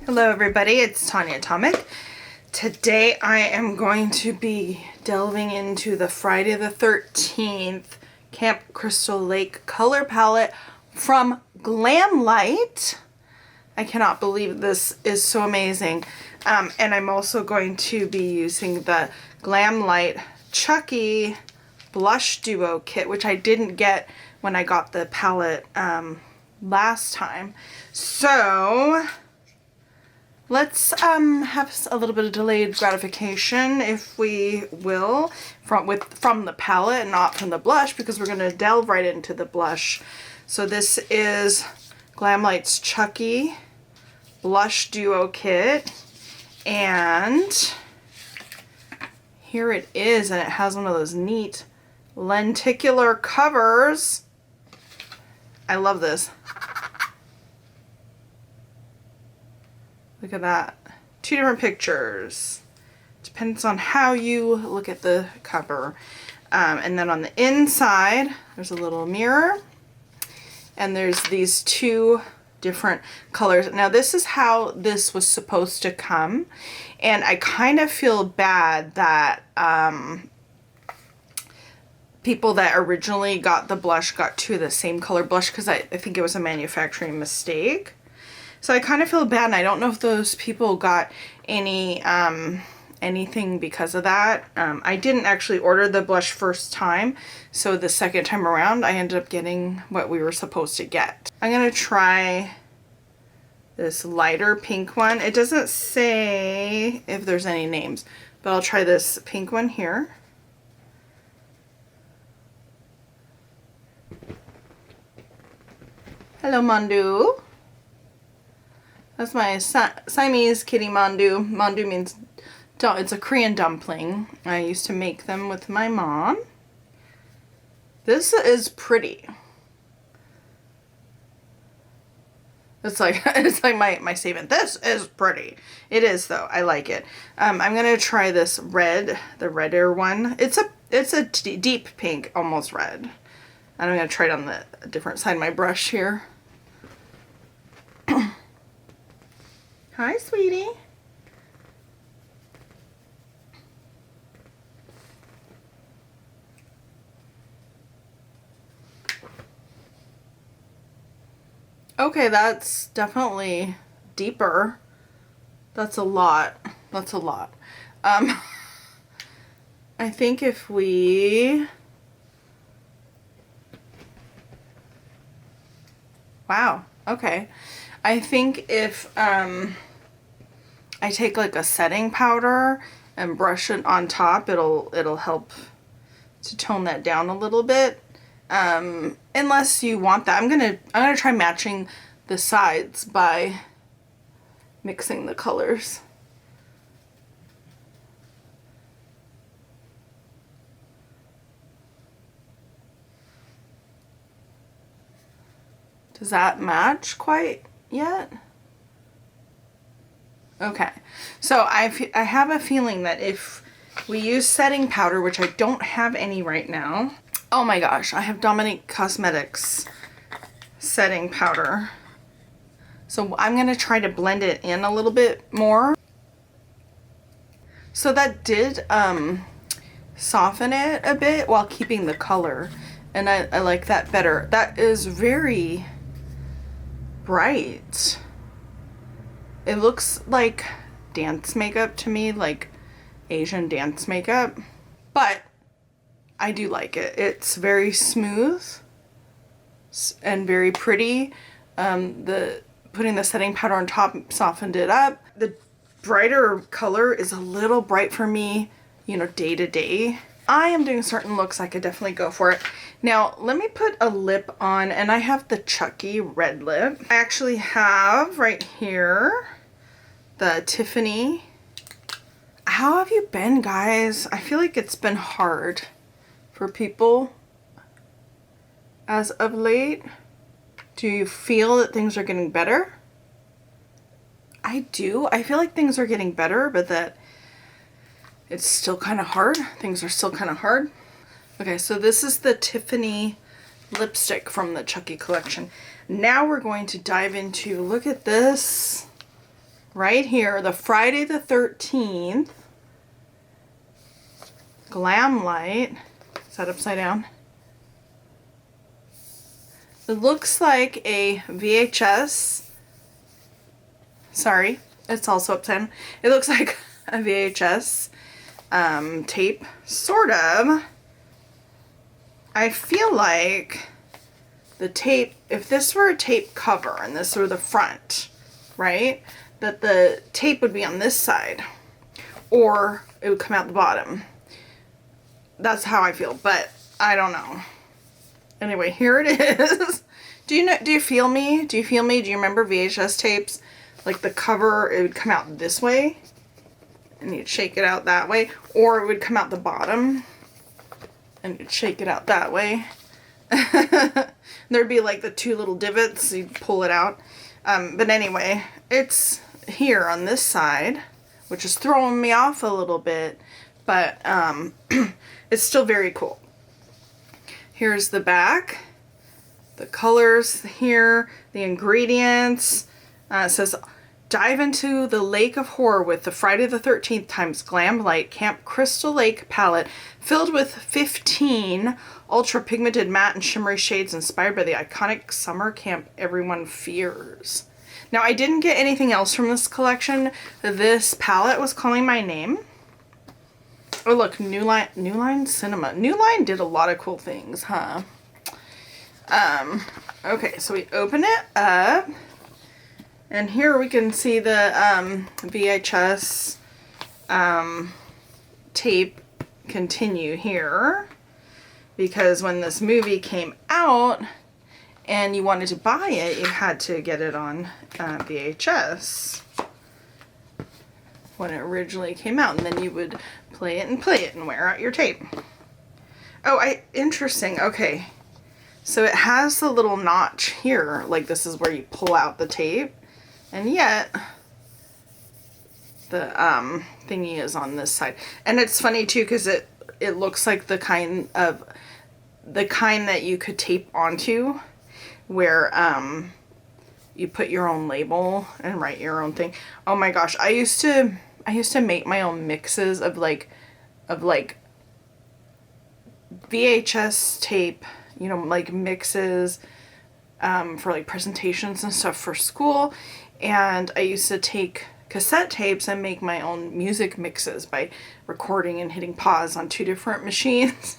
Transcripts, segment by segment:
Hello everybody, it's Tanya Atomic. Today I am going to be delving into the Friday the 13th Camp Crystal Lake color palette from Glamlite. I cannot believe this is so amazing. And I'm also going to be using the Glamlite Chucky blush duo kit, which I didn't get when I got the palette last time. So let's have a little bit of delayed gratification, if we will, from the palette, not from the blush, because we're going to delve right into the blush. So this is Glamlite's Chucky blush duo kit, and here it is, and it has one of those neat lenticular covers. I love this. Look at that. Two different pictures. Depends on how you look at the cover. And then on the inside, there's a little mirror. And there's these two different colors. Now this is how this was supposed to come. And I kind of feel bad that people that originally got the blush got two of the same color blush, because I think it was a manufacturing mistake. So I kind of feel bad, and I don't know if those people got any anything because of that. I didn't actually order the blush first time, so the second time around I ended up getting what we were supposed to get. I'm gonna try this lighter pink one. It doesn't say if there's any names, but I'll try this pink one here. Hello, Mandu. That's my Siamese kitty Mandu. Mandu means, it's a Korean dumpling. I used to make them with my mom. This is pretty. It's like my statement. This is pretty. It is though. I like it. I'm gonna try this red, the redder one. It's a deep pink, almost red. And I'm gonna try it on the different side of my brush here. Hi, sweetie. Okay, that's definitely deeper. That's a lot. That's a lot. I think if we... Wow, okay. I think if I take like a setting powder and brush it on top, it'll help to tone that down a little bit. Unless you want that. I'm gonna try matching the sides by mixing the colors. Does that match quite yet? Okay, so I have a feeling that if we use setting powder, which I don't have any right now. Oh my gosh, I have Dominique Cosmetics setting powder. So I'm going to try to blend it in a little bit more. So that did soften it a bit while keeping the color. And I like that better. That is very bright. It looks like dance makeup to me, like Asian dance makeup, but I do like it. It's very smooth and very pretty. Putting the setting powder on top softened it up. The brighter color is a little bright for me, you know, day to day. I am doing certain looks, I could definitely go for it. Now, let me put a lip on, and I have the Chucky red lip. I actually have right here the Tiffany. How have you been, guys? I feel like it's been hard for people as of late. Do you feel that things are getting better? I do. I feel like things are getting better, but that it's still kind of hard. Things are still kind of hard. Okay, so this is the Tiffany lipstick from the Chucky collection. Now we're going to dive into, look at this right here, the Friday the 13th Glamlite. Is that upside down? It looks like a VHS. Sorry, it's also upside down. It looks like a VHS tape, sort of. I feel like the tape, if this were a tape cover and this were the front, right, that the tape would be on this side or it would come out the bottom. That's how I feel, but I don't know. Anyway, here it is. Do you feel me? Do you feel me? Do you remember VHS tapes? Like the cover, it would come out this way and you'd shake it out that way, or it would come out the bottom and you'd shake it out that way. There'd be like the two little divots, you'd pull it out. But anyway, it's here on this side, which is throwing me off a little bit, but it's still very cool. Here's the back, the colors here, the ingredients. It says, dive into the lake of horror with the Friday the 13th times Glamlite Camp Crystal Lake palette filled with 15 ultra pigmented matte and shimmery shades inspired by the iconic summer camp everyone fears. Now, I didn't get anything else from this collection. This palette was calling my name. Oh, look, New Line Cinema. New Line did a lot of cool things, huh? Okay, so we open it up. And here we can see the VHS tape continue here. Because when this movie came out and you wanted to buy it, you had to get it on VHS when it originally came out. And then you would play it and wear out your tape. Oh, interesting. Okay. So it has the little notch here. Like this is where you pull out the tape. And yet the thingy is on this side. And it's funny too because it looks like the kind that you could tape onto where you put your own label and write your own thing. Oh my gosh, I used to make my own mixes of like VHS tape, you know, like mixes for like presentations and stuff for school. And I used to take cassette tapes and make my own music mixes by recording and hitting pause on two different machines.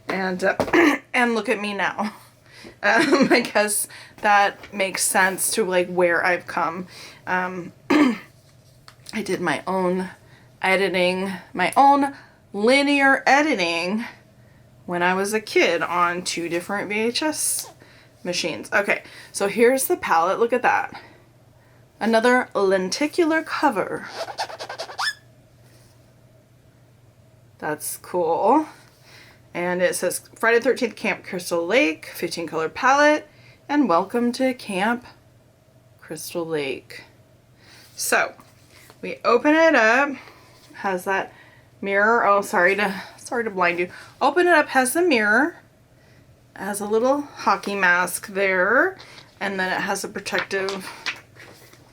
And and look at me now. I guess that makes sense to like where I've come. I did my own editing, my own linear editing when I was a kid on two different VHS machines. Okay, so here's the palette. Look at that. Another lenticular cover. That's cool. And it says Friday the 13th Camp Crystal Lake, 15 color palette, and welcome to Camp Crystal Lake. So we open it up, has that mirror. Oh, sorry to blind you. Open it up, has the mirror, has a little hockey mask there, and then it has a protective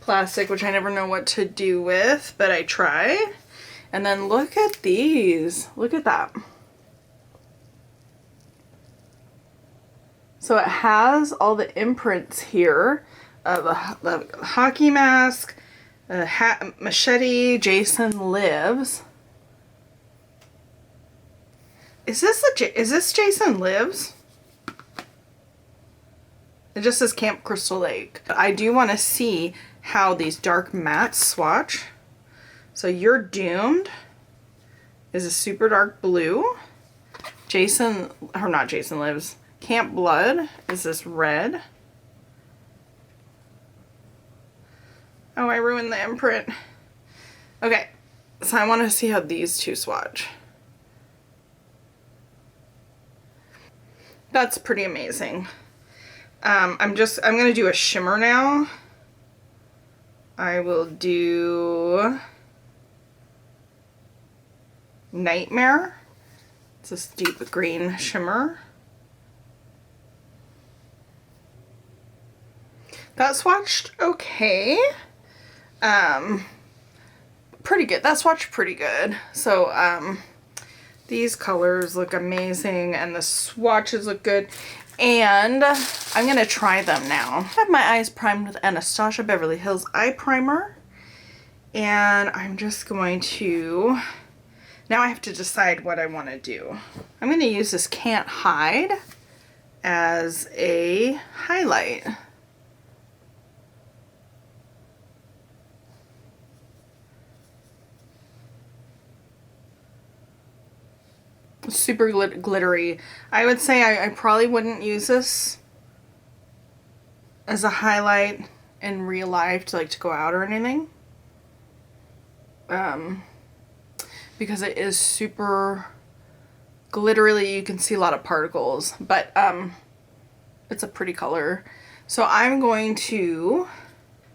plastic, which I never know what to do with, but I try. And then look at these. Look at that. So it has all the imprints here of the hockey mask, a hat, machete, Jason Lives. Is this Jason Lives? It just says Camp Crystal Lake. I do want to see how these dark mattes swatch. So You're Doomed is a super dark blue. Not Jason Lives. Camp Blood is this red. Oh, I ruined the imprint. Okay, so I want to see how these two swatch. That's pretty amazing. I'm going to do a shimmer now. I will do Nightmare. It's this deep green shimmer. That swatched okay. Pretty good. That swatch pretty good. So these colors look amazing and the swatches look good. And I'm going to try them now. I have my eyes primed with Anastasia Beverly Hills Eye Primer. And I'm just going to... Now I have to decide what I want to do. I'm going to use this Can't Hide as a highlight. Super glittery. I would say I probably wouldn't use this as a highlight in real life to go out or anything. Because it is super glittery. You can see a lot of particles, but it's a pretty color. So I'm going to,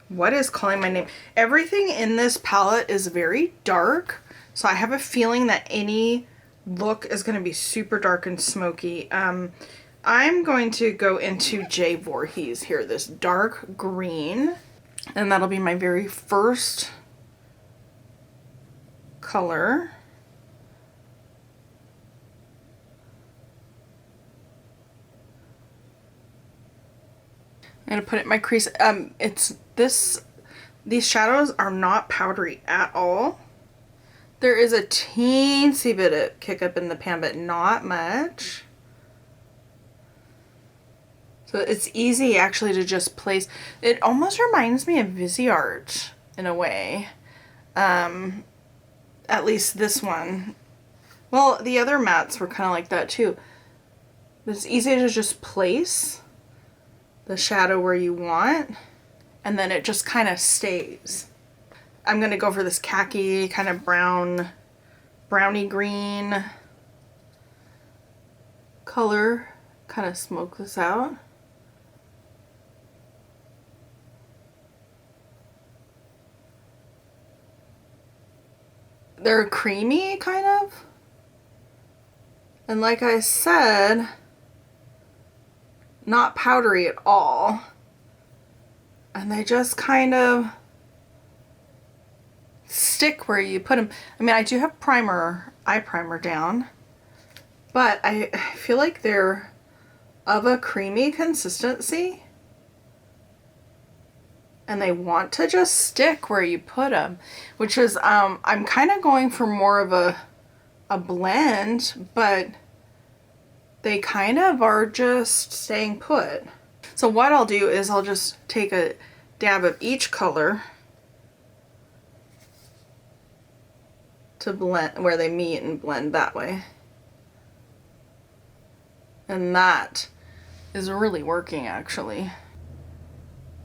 what is calling my name? Everything in this palette is very dark. So I have a feeling that any look is going to be super dark and smoky. I'm going to go into J. Voorhees here, this dark green, and that'll be my very first color. I'm going to put it in my crease. These shadows are not powdery at all. There is a teensy bit of kick up in the pan, but not much. So it's easy actually to just place. It almost reminds me of Viseart in a way. At least this one. Well, the other mattes were kind of like that too. But it's easy to just place the shadow where you want, and then it just kind of stays. I'm going to go for this khaki kind of browny green color. Kind of smoke this out. They're creamy, kind of. And like I said, not powdery at all. And they just kind of stick where you put them. I mean, I do have eye primer down, but I feel like they're of a creamy consistency. And they want to just stick where you put them, which is, I'm kind of going for more of a blend, but they kind of are just staying put. So what I'll do is I'll just take a dab of each color to blend where they meet and blend that way. And that is really working actually.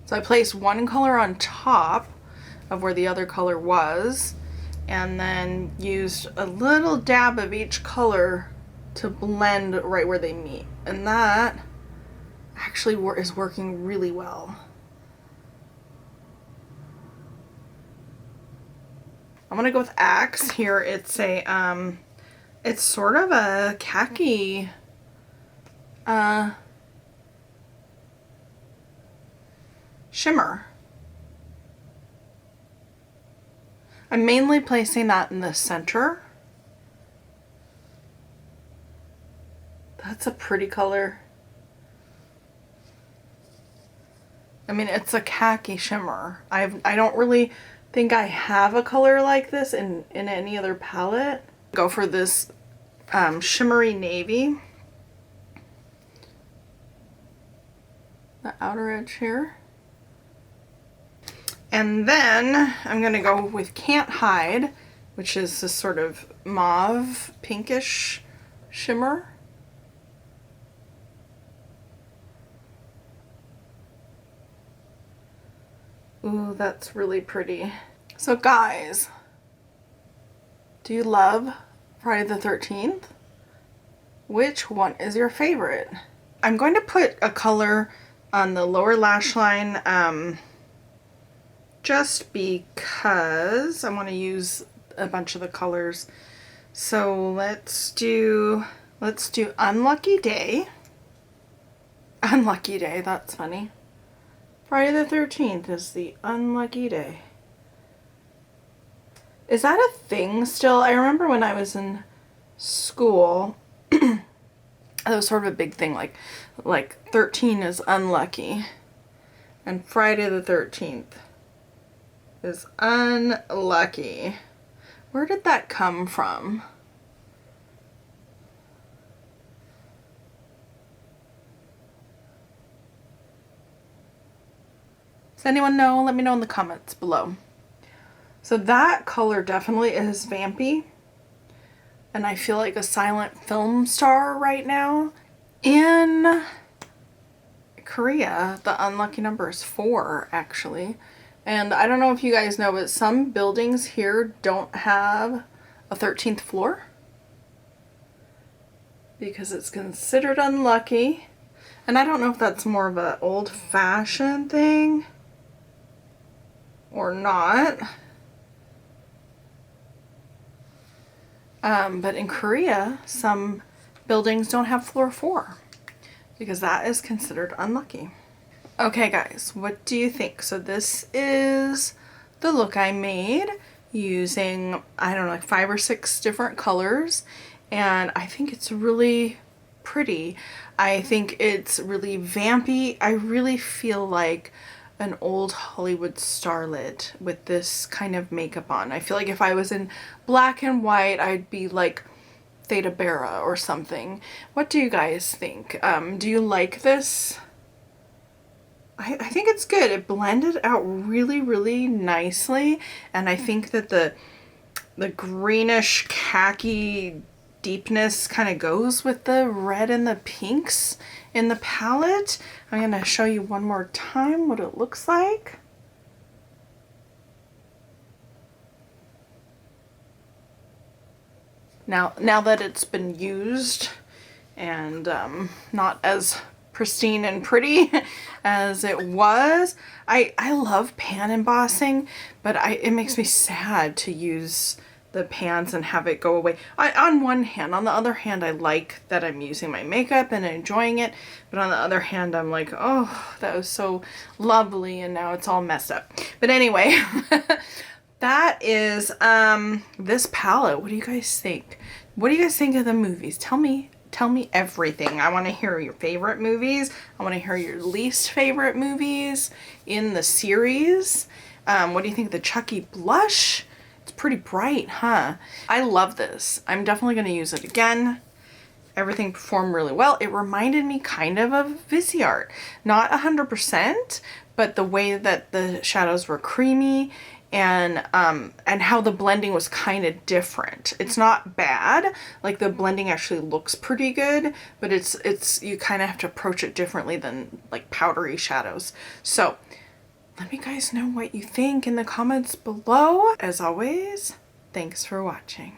So I placed one color on top of where the other color was, and then used a little dab of each color to blend right where they meet. And that actually is working really well. I'm gonna go with Axe here. It's a, it's sort of a khaki, shimmer. I'm mainly placing that in the center. That's a pretty color. I mean, it's a khaki shimmer. I don't really think I have a color like this in any other palette. Go for this shimmery navy. The outer edge here. And then I'm going to go with Can't Hide, which is this sort of mauve pinkish shimmer. Ooh, that's really pretty. So guys, do you love Friday the 13th? Which one is your favorite? I'm going to put a color on the lower lash line, just because I want to use a bunch of the colors. So let's do Unlucky Day. Unlucky Day, that's funny. Friday the 13th is the unlucky day. Is that a thing still? I remember when I was in school, that was sort of a big thing, like 13 is unlucky and Friday the 13th is unlucky. Where did that come from? Does anyone know? Let me know in the comments below. So that color definitely is vampy. And I feel like a silent film star right now. In Korea, the unlucky number is 4, actually. And I don't know if you guys know, but some buildings here don't have a 13th floor because it's considered unlucky. And I don't know if that's more of an old-fashioned thing or not. But in Korea, some buildings don't have floor 4 because that is considered unlucky. Okay guys, what do you think? So this is the look I made using, I don't know, like 5 or 6 different colors, and I think it's really pretty. I think it's really vampy. I really feel like an old Hollywood starlet with this kind of makeup on. I feel like if I was in black and white, I'd be like Theta Bara or something. What do you guys think? Do you like this? I think it's good. It blended out really, really nicely, and I think that the greenish khaki deepness kind of goes with the red and the pinks in the palette. I'm going to show you one more time what it looks like. Now that it's been used and not as pristine and pretty as it was, I love pan embossing, but it makes me sad to use the pans and have it go away. On one hand. On the other hand, I like that I'm using my makeup and enjoying it, but on the other hand, I'm like, oh, that was so lovely and now it's all messed up. But anyway, that is this palette. What do you guys think? What do you guys think of the movies? Tell me everything. I want to hear your favorite movies. I want to hear your least favorite movies in the series. What do you think of the Chucky blush? It's pretty bright, huh? I love this. I'm definitely going to use it again. Everything performed really well. It reminded me kind of Viseart. Not 100%, but the way that the shadows were creamy and how the blending was kind of different. It's not bad. Like, the blending actually looks pretty good, but it's you kind of have to approach it differently than like powdery shadows. So let me guys know what you think in the comments below. As always, thanks for watching.